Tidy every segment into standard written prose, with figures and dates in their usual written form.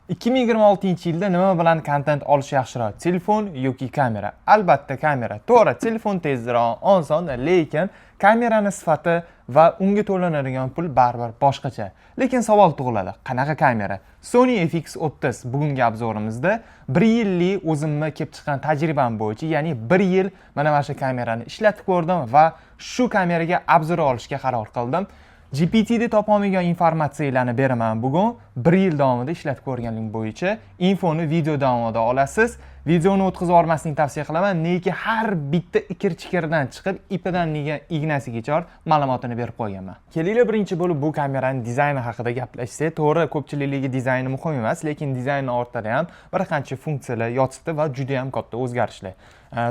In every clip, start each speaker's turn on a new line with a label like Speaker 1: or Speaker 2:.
Speaker 1: 2026-yilda nima bilan kontent olish yaxshiroq? Telefon yoki kamera? Albatta kamera. To'g'ri, telefon tezroq, oson, lekin kameraning sifati va unga to'lanadigan pul baribir boshqacha. Lekin savol tug'iladi. Qanaqa kamera? Sony FX30 bugungi obzorimizda 1 yillik o'zimga kelib chiqqan tajribam bo'yicha, ya'ni 1 yil mana shu kamerani ishlatib ko'rdim va shu kameraga obzor olishga qaror qildim. GPT'da topolmagan informatsiyalarni beraman bugun. 1 yil davomida ishlatib ko'rganlik bo'yicha infoni video davomida olasiz. Videoni o'tkazib olmaslikni tavsiya qilaman, neki har bitta ikir-chikirdan chiqib ipidan ignasigacha ma'lumotini berib qo'yganman. Kelinglar birinchi bo'lib bu kameraning dizayni haqida gaplashsak. To'g'ri, ko'pchiliklarga dizayni muhim emas, lekin dizaynning ortida ham bir qancha funksiyalar yotibdi va juda ham katta o'zgarishlar.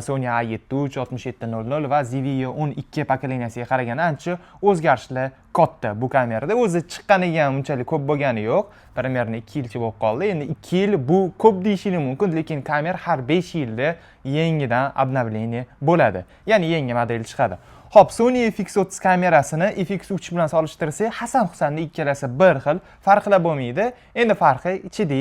Speaker 1: Sony A73, 6700 va Xivio 12 pokoleniyasiga qaraganda ancha o'zgarishlar katta bu kamerada. O'zi chiqqaniga ham unchalik ko'p bo'lgani yo'q. Примерно 2 yilcha bo'lib qoldi. Endi 2 yil bu ko'p deyishing mumkin, lekin kamera har 5 yilda yangidan обновление bo'ladi. Ya'ni yangi model chiqadi. Xo'p, Sony FX30 kamerasini FX3 bilan solishtirsak, Hasan Husanning ikkalasi bir xil, farqlar bo'lmaydi. Endi farqi ichida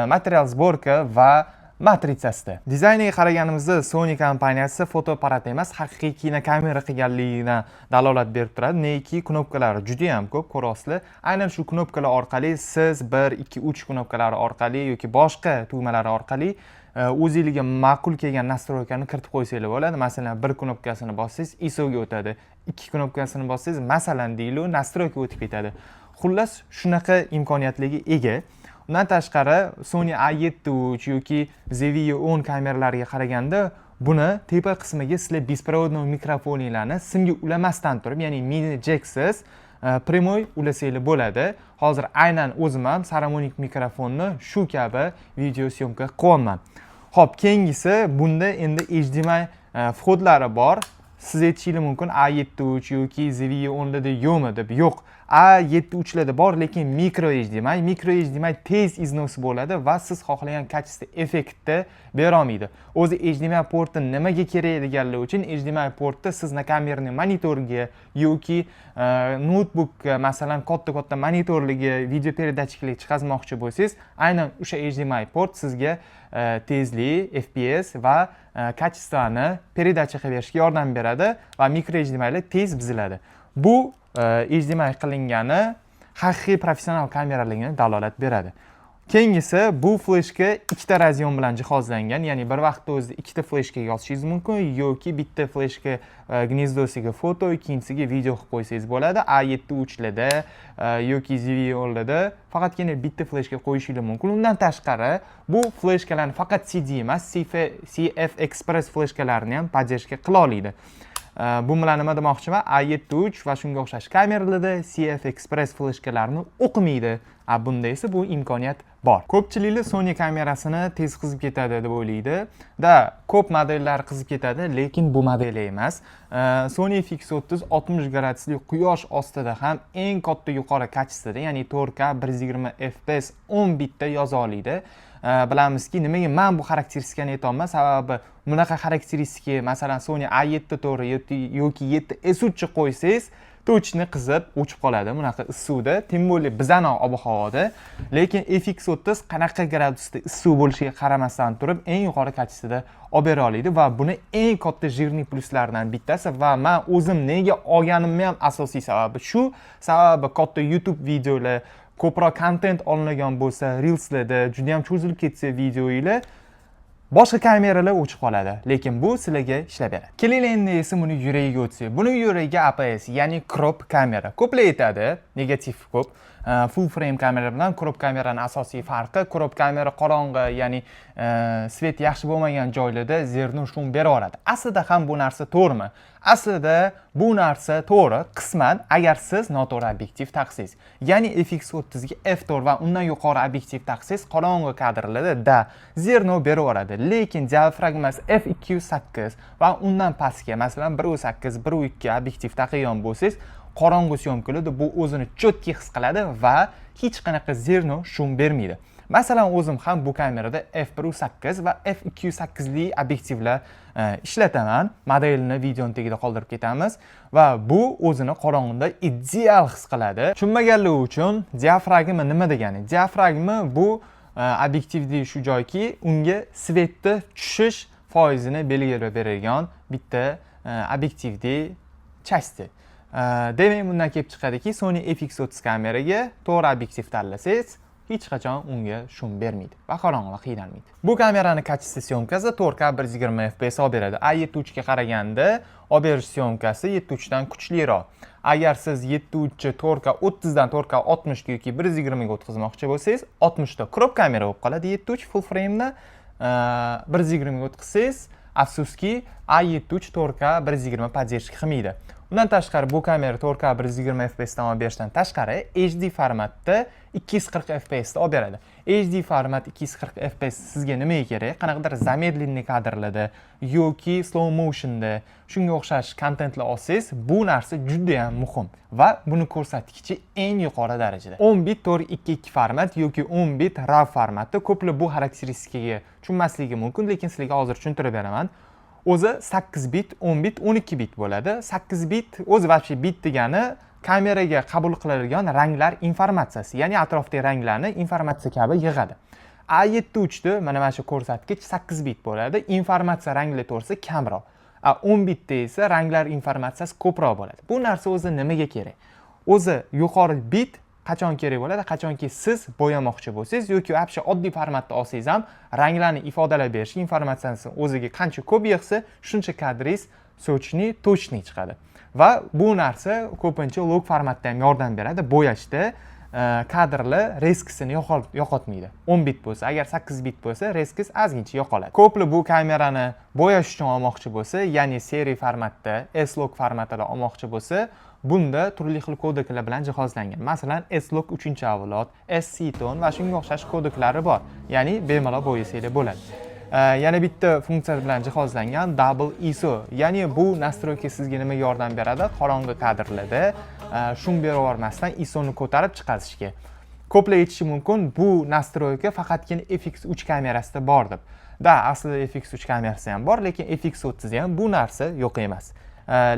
Speaker 1: material sborka va matritsasida. Dizayniga qaraganimizda Sony kompaniyasi fotoapparat emas, haqiqiy kinokamera qilganligidan dalolat berib turadi. Neki knopkalari juda ham ko'p, ko'rasizlar. Aynan shu knopkalar orqali siz 1, 2, 3 knopkalari orqali yoki boshqa tugmalari orqali o'zingizga ma'qul kelgan nastroykani kiritib qo'ysangiz bo'ladi. Masalan, bir knopkasini bossangiz ISO ga o'tadi. 2 knopkasini bossangiz, masalan, deylik, nastroyka o'tib ketadi. Xullas, shunaqa imkoniyatlarga ega. Undan tashqari Sony A73 yoki Xivio 10 kameralariga qaraganda buni tepa qismiga sizlar беспроводной mikrofonlarni simga ulamasdan turib, ya'ni mini jacksiz primoy ulasanglar bo'ladi. Hozir aynan o'zim ham Saramonic mikrofonni shu kabi video syomka qilyapman. Xo'p, keyingisi bunda endi HDMI vhodlari bor. Siz aytishingiz mumkin A73 yoki Xivio 10larda yo'qmi deb. Yo'q. A73larda bor, lekin micro HDMI tez iznosi bo'ladi va siz xohlagan kачество effektni bera olmaydi. O'zi HDMI porti nimaga kerak deganlar uchun HDMI portda siz kamerani monitorga yoki notebook, masalan, katta monitorlarga video передатчиклар chiqazmoqchi bo'lsangiz, aynan o'sha HDMI port sizga tezlik, FPS va kачествоni передача qilib berishga yordam beradi va micro HDMI lar tez buziladi. Bu HDMI qilingani haqiqiy professional kameralarga dalolat beradi. Keyingisi bu fleshka ikkita razion bilan jihozlangan, ya'ni bir vaqtda o'zida ikkita fleshka yozishingiz mumkin yoki bitta fleshka gnezdosiga foto, ikkinchisiga video qilib qo'ysangiz bo'ladi. A73larda yoki Xivio'larda faqatgina bitta fleshka qo'yishingiz mumkin. Undan tashqari bu fleshkalarni faqat CD emas, CF Express fleshkalarini ham podдержка qila oladi. Bu bilan nima demoqchiman? A73 va shunga o'xshash kameralarda CF Express fleshkalarini o'qimaydi. Bunda esa bu imkoniyat bor. Ko'pchiliklar Sony kamerasini tez qizib ketadi deb o'ylaydi. Ko'p modellar qizib ketadi, lekin bu model emas. Sony FX30 60 gradusli quyosh ostida ham eng katta yuqori kачествоda, ya'ni 4K 120 FPS 10 bitda yoza oladi. Bilamizki, nimaga men bu xarakteristikani aytolman? Sababi bunaqa xarakteristika, masalan, Sony A74 yoki 7S3 qo'ysangiz, to'chni qizib o'chib qoladi bunaqa issuvda, tim bo'lib bizani ob-havoda. Lekin FX30 qanaqa gradusda issuv bo'lishiga qaramasdan turib eng yuqori kачествоda olib bera oladi va buni eng katta jирный pluslardan bittasi va men o'zim nega olganimni ham asosiy sababi shu. Sababi katta YouTube videolar, ko'proq kontent olinadigan bo'lsa, Reels'larda juda ham cho'zilib ketsa videolar, boshqa kameralar o'chib qoladi, lekin bu sizlarga ishlab beradi. Kelinglar endi esa buni yuragiga o'tsak. Buni yuragiga APS, ya'ni crop kamera. Ko'plar aytadi, negativ ko'p. Full frame kamera bilan crop kameraning asosiy farqi, crop kamera qorong'i, ya'ni svet yaxshi bo'lmagan joylarda zerni shum bera oladi. Aslida ham bu narsa to'g'rimi? Aslida bu narsa to'g'ri, qisman agar siz noto'g'ri obyektiv taqsangiz. Ya'ni FX30 ga f4 va undan yuqori obyektiv taqsangiz, qorong'i kadrlarda zerni bera oladi. Lekin diafragmasi f2.8 va undan pastga, masalan 1.8, 1.2 obyektiv taqagan bo'lsangiz, qorong'i syomkalarda bu o'zini cho'tki his qiladi va hech qanaqa zerno shum bermaydi. Masalan, o'zim ham bu kamerada f1.8 va f2.8 li obyektivlar ishlataman. Modelini videoning tagida qoldirib ketamiz va bu o'zini qorong'ida ideal his qiladi. Tushunmaganlar uchun diafragma nima degani? Diafragma bu obyektivli shu joyki, unga svetni tushish foizini belgilab beradigan bitta obyektivli части. Demak, bundan kelib chiqadiki, Sony FX30 kameraga to'g'ri obyektiv tanlasangiz, hech qachon unga shum bermaydi va qorong'uda qiynalmaydi. Bu kamerani kачество syomkasi 4K 120 fps olib beradi. A7 ga qaraganda olib berish syomkasi 7 dan kuchliroq. Agar siz 7 4K 30 dan 4K 60 ga yoki 120 ga o'tkazmoqchi bo'lsangiz, 60 da crop kamera bo'lib qoladi. 7 full frame da 120 ga o'tkazsangiz, afsuski A7 4K 120 поддержка qilmaydi. Undan tashqari bu kamera 4K 120 fps dan olib berishdan tashqari HD formatda 240 fps da olib beradi. HD format 240 fps sizga nimaga kerak? Qanaqadir zamedlenniy kadrlarda yoki slow motionda shunga o'xshash kontentlar olsangiz, bu narsa juda ham muhim va buni ko'rsatkichi eng yuqori darajada. 10 bit 422 format yoki 10 bit RAW formatda ko'plar bu xarakteristikaga tushunmasligi mumkin, lekin sizlarga hozir tushuntirib beraman. O'zi 8 bit, 10 bit, 12 bit bo'ladi. 8 bit o'zi вообще bit degani kameraga qabul qilinadigan ranglar informatsiyasi, ya'ni atrofdagi ranglarni informatsiya kabi yig'adi. A7 da mana shu ko'rsatkich 8 bit bo'ladi. Informatsiya ranglar to'g'risi kamroq. 10 bitda esa ranglar informatsiyasi ko'proq bo'ladi. Bu narsa o'zi nimaga kerak? O'zi yuqori bit qachon kerak bo'ladi? Qachonki siz bo'yamoqchi bo'lsangiz yoki вообще oddiy formatda olsangiz ham ranglarni ifodalab berish informatsiyasini o'ziga qancha ko'p yig'sa, shuncha kadringiz sochni, точный chiqadi. Va bu narsa ko'pincha log formatda ham yordam beradi. Bo'yashda kadrlar reskisini yo'qotmaydi. 10 bit bo'lsa, agar 8 bit bo'lsa, reskis ozgincha yo'qoladi. Ko'plar bu kamerani bo'yash uchun olmoqchi bo'lsa, ya'ni seriya formatda, S-Log formatida olmoqchi bo'lsa, bunda turli xil kodeklar bilan jihozlangan. Masalan, S-Log 3-avlod, S-Ceton va shunga o'xshash kodeklari bor. Ya'ni bemalol bo'yasanglar bo'ladi. Yana bitta funksiya bilan jihozlangan Double ISO. Ya'ni bu nastroyka sizga nima yordam beradi? Qorong'i kadrlarda shum beravermasdan ISOni ko'tarib chiqarishga. Ko'plar aytishi mumkin, bu nastroyka faqatgina FX3 kamerasida bor deb. Aslida FX3 kamerasi ham bor, lekin FX30 da ham bu narsa yo'q emas.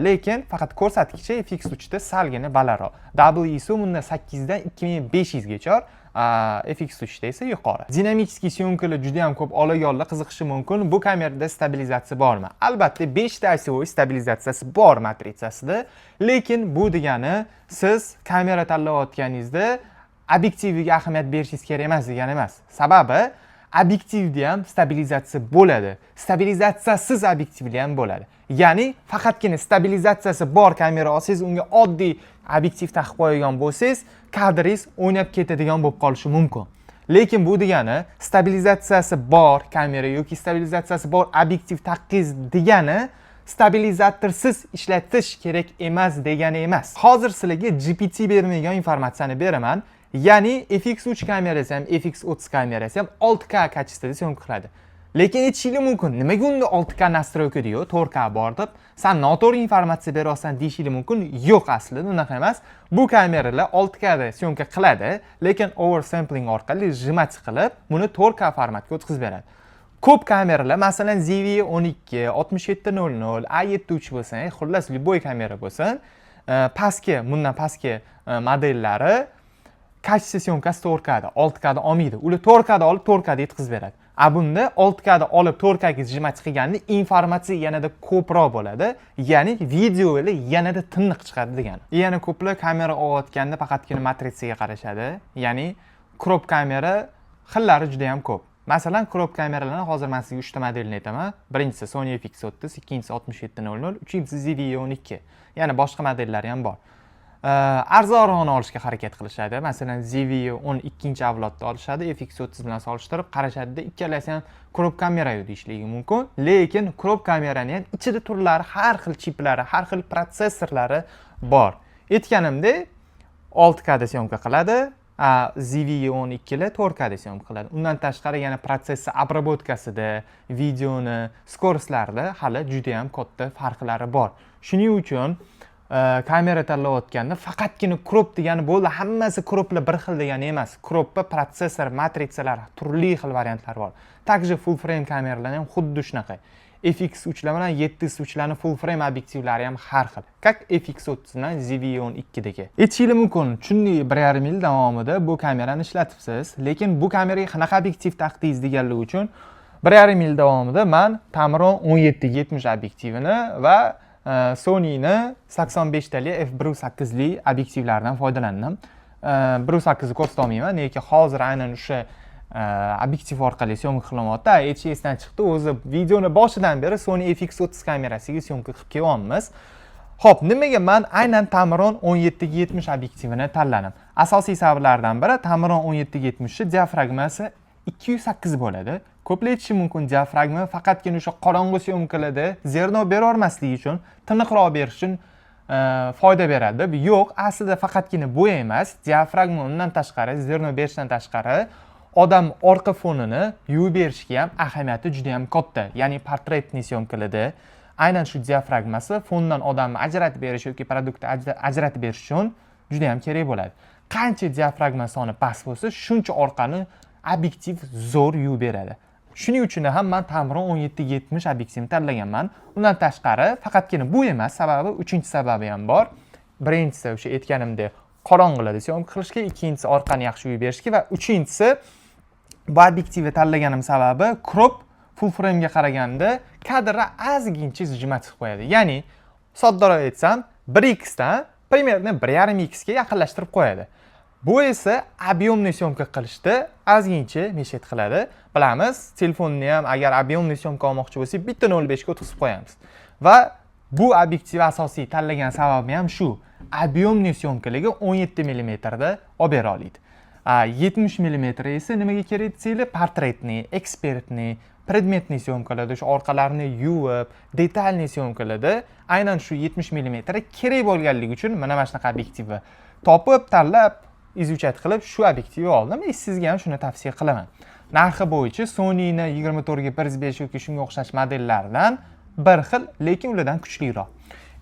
Speaker 1: Lekin faqat ko'rsatkichi FX3 da salgina balandroq. Double ISO bunda 8 dan 2500 gacha, FX3 da esa yuqori. Dinamik syomkalar juda ham ko'p olganlar qiziqishi mumkin. Bu kamerada stabilizatsiya bormi? Albatta 5 ta ISO stabilizatsiyasi bor matritsasida, lekin bu degani siz kamera tanlayotganingizda obyektiviga ahamiyat berishingiz kerak emas degani emas. Sababi obyektivda ham stabilizatsiya bo'ladi. Stabilizatsiyasiz obyektivli ham bo'ladi. Ya'ni faqatgina stabilizatsiyasi bor kamera olsangiz, unga oddiy obyektiv taqib qo'ygan bo'lsangiz, kadringiz o'ynab ketadigan bo'lib qolishi mumkin. Lekin bu degani stabilizatsiyasi bor kamera yoki stabilizatsiyasi bor obyektiv taqingiz degani stabilizatorsiz ishlatish kerak emas degani emas. Hozir sizlarga GPT bermagan informatsiyani beraman. Ya'ni FX3 kamerasi ham, FX30 kamerasi ham 6K kачествоda syomka qiladi. Lekin aytishingiz mumkin, nimaga unda 6K nastroyka diyor, 4K bor deb, sen noto'g'ri informatsiya berayotsan deyishingiz mumkin. Yo'q, aslida unaqa emas. Bu kameralar 6K da syomka qiladi, lekin oversampling orqali jimach qilib, buni 4K formatga o'tkazib beradi. Ko'p kameralar, masalan ZV-12, 6700, A7 bo'lsin, xullas любой kamera bo'lsin, pastki, bundan pastki modellari kачество syomkasi 4K da, 6K da olmaydi. Ular 4K da olib 4K da yetkazib beradi. Bunda 6K da olib 4K ga jimach qilganda informatsiya yanada ko'proq bo'ladi, ya'ni videolar yanada tiniq chiqadi degani. Yana ko'plar kamera olayotganda faqatgina matritsaga qarashadi, ya'ni crop kamera xillari juda ham ko'p. Masalan, crop kameralarni hozir men sizga 3 ta modelini aytaman. Birinchisi Sony FX30, ikkinchisi 6700, uchinchisi ZV-12. Yana boshqa modellari ham bor. Arzonroqni olishga harakat qilishadi. Masalan, ZV-12-avlodda olishadi, FX30 bilan solishtirib qarashadi. Ikkalasi ham crop kamera deyishligi mumkin, lekin crop kamerani ham ichida turlari, har xil chiplari, har xil protsessorlari bor. Aytganimdek, 6K da syomka qiladi, ZV-12 lar 4K da syomka qiladi. Undan tashqari yana protsessor обработкасida, videoni, skorostlarda hali juda ham katta farqlari bor. Shuning uchun kamera tanlayotganda faqatgina crop degani bo'ldi, hammasi croplar bir xil degani emas. Cropda protsessor, matritsalar, turli xil variantlar bor. Takже full frame kameralar ham xuddi shunaqa. FX3 bilan 703 full frame obyektivlari ham har xil. Как FX30 bilan ZV-12dagi. Aytishingiz mumkin, tushunli 1,5 yil davomida bu kamerani ishlatibsiz, lekin bu kameraga qanaqa obyektiv taqdingiz deganligi uchun 1,5 yil davomida men Tamron 1770 obyektivini va Sony'ni 85 tali f1.8 li obyektivlardan foydalandim. 1.8 ni ko'rsatolmayman, lekin hozir aynan o'sha obyektiv orqali syomka qilyapti. Aytish esdan chiqdi. O'zi videoni boshidan beri Sony FX30 kamerasiga syomka qilib kelyapmiz. Xo'p, nimaga men aynan Tamron 1770 obyektivini tanladim? Asosiy sabablardan biri Tamron 1770 diafragmasi 208 bo'ladi. Ko'plar aytishi mumkin, diafragma faqatgina o'sha qorong'u syomkalarda zerno bera olmasligi uchun, tiniqroq berish uchun foyda beradi. Yo'q, aslida faqatgina bu emas. Diafragma undan tashqari, zerno berishdan tashqari odam orqa fonini yuvib berishga ham ahamiyati juda ham katta. Ya'ni portretli syomkalarda aynan shu diafragmasi fondan odamni ajratib berish yoki produktni ajratib berish uchun juda ham kerak bo'ladi. Qancha diafragma soni past bo'lsa, shuncha orqani obyektiv zo'r yuvib beradi. Shuning uchun ham men Tamron 1770 obyektivini tanlaganman. Undan tashqari faqatgina bu emas, sababi 3-chi sababi ham bor. Birinchisi o'sha aytganimdek qorong'ularda syomka qilishga, ikkinchisi orqani yaxshi yuvib berishga va uchinchisi bu obyektivni tanlaganim sababi crop full frame ga qaraganda kadrni ozgincha zujma chiqib qo'yadi. Ya'ni soddaroq aytsam 1x dan примерно 1,5x ga yaqinlashtirib qo'yadi. Bu esa obyomli syomka qilishda ozgincha meshet qiladi. Bilamiz, telefonni ham agar obyomli syomka olmoqchi bo'lsak, bitta 0.5 ga o'tkazib qo'yamiz. Va bu obyektiv asosiy tanlagan sababi ham shu. Obyomli syomkaligi 17 mm da olib bera oladi. 70 mm esa nimaga kerak desanglar, portretni, ekspertni, predmetni syomkalarda, o'sha orqalarini yuvib, detalli syomkalarda aynan shu 70 mm kerak bo'lganligi uchun mana shunaqa obyektivni topib, tanlab, izuchat qilib shu obyektivni oldim. Sizga ham shuni tavsiya qilaman. Narxi bo'yicha Sony'ni 24 ga 105 yoki shunga o'xshash modellardan bir xil, lekin ulardan kuchliroq.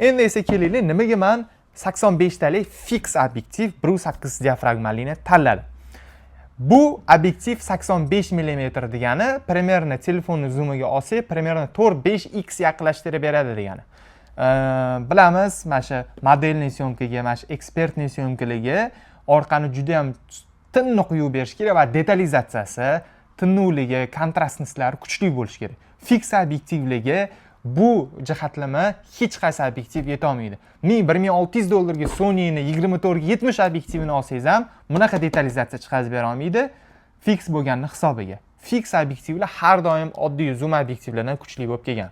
Speaker 1: Endi esa kelaylik, nimaga men 85 talik fix obyektiv 1.8 diafragmalini tanladim. Bu obyektiv 85 mm degani, примерно telefonni zoomiga olsak, примерно 4-5x yaqinlashtirib beradi degani. Bilamiz, mana shu modelli syomkaga, mana shu ekspertli syomkalarga orqani juda ham tiniq yuvib berish kerak va detalizatsiyasi, tinuvligi, kontrastnislari kuchli bo'lishi kerak. Fix obyektivlarga bu jihatlama hech qaysi obyektiv yeta olmaydi. $1600 Sony'ni 24-70 obyektivini olsangiz ham bunaqa detalizatsiya chiqarib bera olmaydi fix bo'lganning hisobiga. Fix obyektivlar har doim oddiy zoom obyektivlardan kuchli bo'lib kelgan.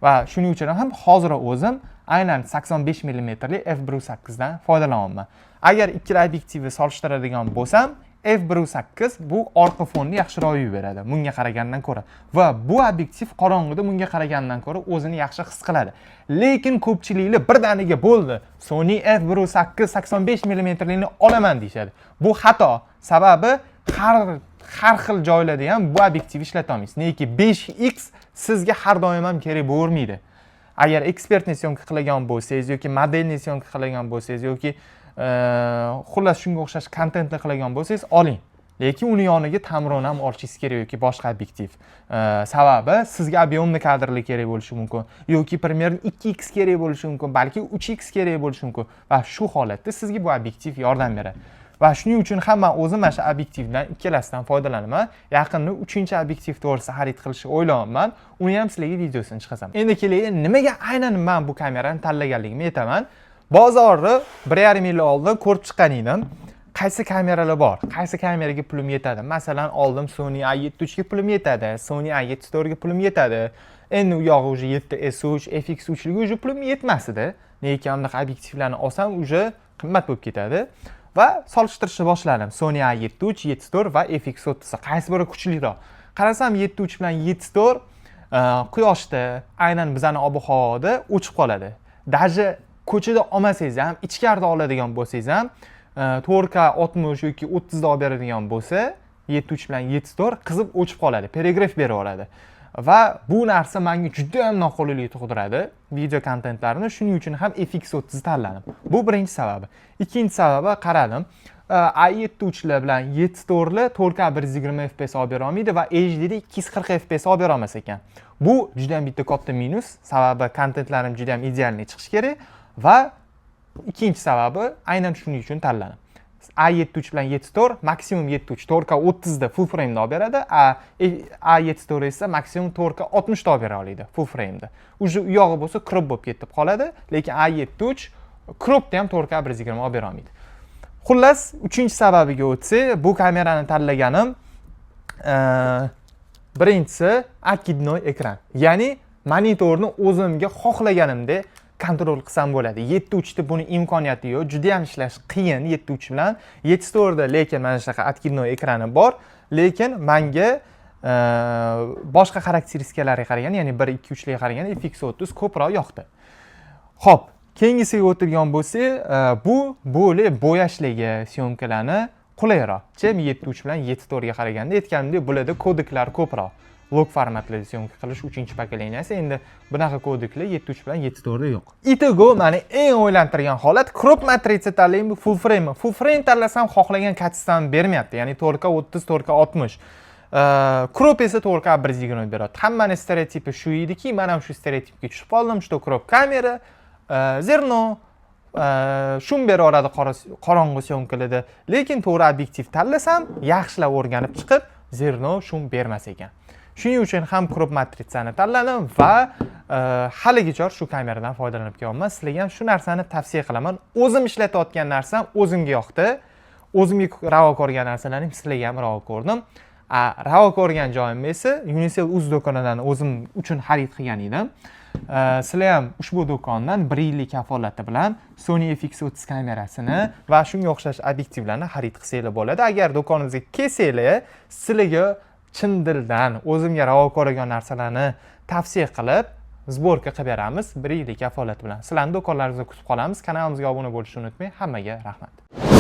Speaker 1: Va shuning uchun ham hozir o'zim aynan 85 mm li f1.8 dan foydalanyapman. Agar ikkala obyektivni solishtiradigan bo'lsam, f1.8 bu orqa fonni yaxshiroq yuvib beradi bunga qaragandan ko'ra. Va bu obyektiv qorong'uda bunga qaragandan ko'ra o'zini yaxshi his qiladi. Lekin ko'pchiliklar birdaniga bo'ldi, Sony f1.8 85 mm ni olaman deyshadi. Bu xato. Sababi har xil joylarda ham bu obyektivni ishlata olmaysiz. Nega 5x sizga har doim ham kerak bo'lmaydi. Agar ekspertni syomka qilgan bo'lsangiz yoki modelni syomka qilgan bo'lsangiz yoki xullas shunga o'xshash kontentni qilgan bo'lsangiz oling. Lekin uni yoniga Tamron ham olishingiz kerak yoki boshqa obyektiv. Sababi sizga obyomli kadrlar kerak bo'lishi mumkin yoki примерно 2x kerak bo'lishi mumkin, balki 3x kerak bo'lishi mumkin va shu holatda sizga bu obyektiv yordam beradi. Va shuning uchun ham men o'zim mana shu obyektivdan ikkalasidan foydalanaman. Yaqinda 3-chi obyektiv to'g'risida xarid qilishni o'ylayapman. Uni ham sizlarga videosini chiqazaman. Endi kelaylik, nimaga aynan men bu kamerani tanlaganligimni aytaman. Bozorni 1,5 yil oldin ko'rib chiqqaningiz, qaysi kameralar bor, qaysi kameraga pulim yetadi. Masalan, oldim Sony A73 ga pulim yetadi, Sony A74 ga pulim yetadi. Endi u yog'i уже 7S3, FX3 ga уже pulim yetmasdi. Lekin bunaqa obyektivlarni olsam уже qimmat bo'lib ketadi. Va solishtirishni boshladim. Sony A73, 74 va FX30. Qaysi biri kuchliroq? Qarasam 73 bilan 74 quyoshda, aynan bizning ob-havoda o'chib qoladi. Даже ko'chada olmasangiz ham, ichkarida oladigan bo'lsangiz ham 4K 60 yoki 30 da olib beradigan bo'lsa, 73 bilan 74 qizib o'chib qoladi, perigraf bera oladi. Va bu narsa menga juda ham noqulaylik tug'diradi video kontentlarini, shuning uchun ham FX30 tanladim. Bu birinchi sababi. Ikkinchi sababi, qaradim, A7 lar bilan 7 lar 4K 120 fps olib bera olmaydi va HD'da 240 fps olib bera olmas ekan. Bu juda ham bitta katta minus, sababi kontentlarim juda ham idealniy chiqishi kerak va ikkinchi sababi aynan shuning uchun tanladim. A7 bilan 7 maksimum 7 4K 30 da full frame da olib beradi, A7 esa maksimum 4K 60 da olib bera oladi full frame da. Uje u yog'i bo'lsa crop bo'lib ketib qoladi, lekin A7 crop da ham 4K 120 olib bera olmaydi. Xullas, 3-sababiga o'tsak, bu kamerani tanlaganim birinchisi okidnoy ekran. Ya'ni monitorni o'zimga xohlaganimdek kontrol qilsam bo'ladi. 7.3 da buni imkoniyati yo'q, juda ham ishlash qiyin 7.3 bilan. 7 da lekin mana shunaqa okidnoy ekrani bor, lekin menga boshqa xarakteristikalarga qaraganda, ya'ni 1.2.3 ga qaraganda FX30 ko'proq yoqdi. Xo'p, keyingisiga o'tirgan bo'lsak, bu bo'yashligi syomkalarni qulayroq. 7.3 bilan 7.4 ga qaraganda aytganimdek, bularda kodeklar ko'proq. Log formatlarda syomka qilish 3-pokoleniyasi, endi bunaqa kodeklar 7.3 bilan 7.4 da yo'q. Itigo meni eng o'ylantirgan holat crop matritsa tanlayman, full frame. Full frame tanlasam xohlagan kачествоni bermayapti, ya'ni 4K 30, 4K 60. Crop esa 4K 120 beradi. Hammaning stereotipi shu ediki, men ham shu stereotipga tushib qoldim, что crop kamera zerno shum beraveradi qorong'u syomkalarda, lekin to'g'ri obyektiv tanlasam, yaxshilab o'rganib chiqib, zerno shum bermas ekan. Shuning uchun ham crop matritsani tanladim va haligacha shu kameradan foydalanib kelyapman. Sizlarga ham shu narsani tavsiya qilaman. O'zim ishlatayotgan narsam o'zimga yoqdi. O'zimga ravo ko'rgan narsalarni sizlarga ham ravo ko'rdim. Ravo ko'rgan joyim esa Unicell.uz do'konidan o'zim uchun xarid qilgan edim. Sizlar ham ushbu do'kondan 1 yillik kafolati bilan Sony FX30 kamerasini va shunga o'xshash obyektivlarni xarid qilsanglar bo'ladi. Agar do'konimizga kelsanglar, sizlarga chin dildan o'zimga ravo ko'rgan narsalarni tavsiya qilib, sborka qilib beramiz 1 yillik kafolati bilan. Sizlarni do'konlaringizda kutib qolamiz. Kanalimizga obuna bo'lishni unutmang. Hammaga rahmat.